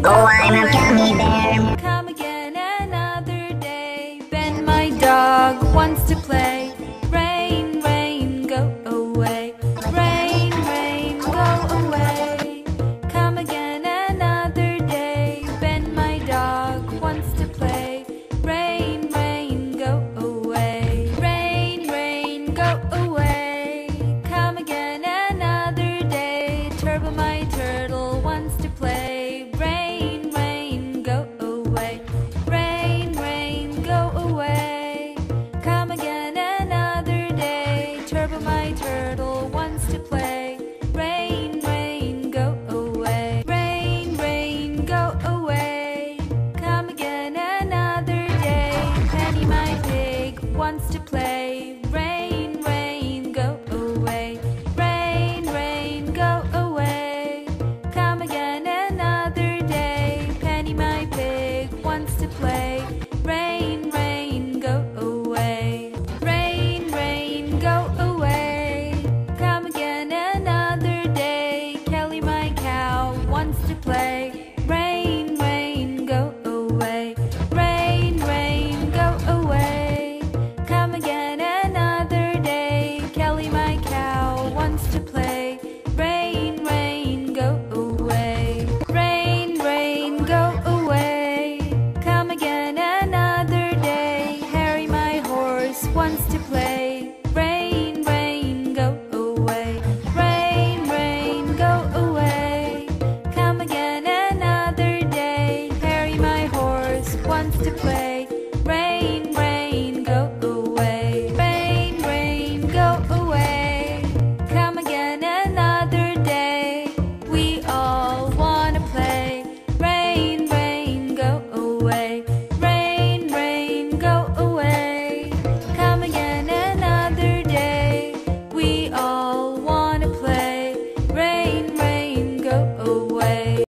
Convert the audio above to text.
Oh, I'm a gummy bear. Come again another day. Ben, my dog, wants to play. Rain, rain, go away. Rain, rain, go away. Come again another day. Ben, my dog, wants to play. Rain, rain, go away. Rain, rain, go away. Come again another day. Turbo, my turtle, wants to play. Rain, rain, go away. Rain, rain, go away. Come again another day. Turbo, my turtle, wants to play. Rain, rain, go away. Rain, rain, go away. Come again another day. Penny, my pig, wants to play. Rain, rain, go away. Rain, rain, go away. Come again another day. Penny, my pig, wants to play. Rain, rain, go away. Rain, rain, go away. Come again another day. Kelly, my cow, wants to play.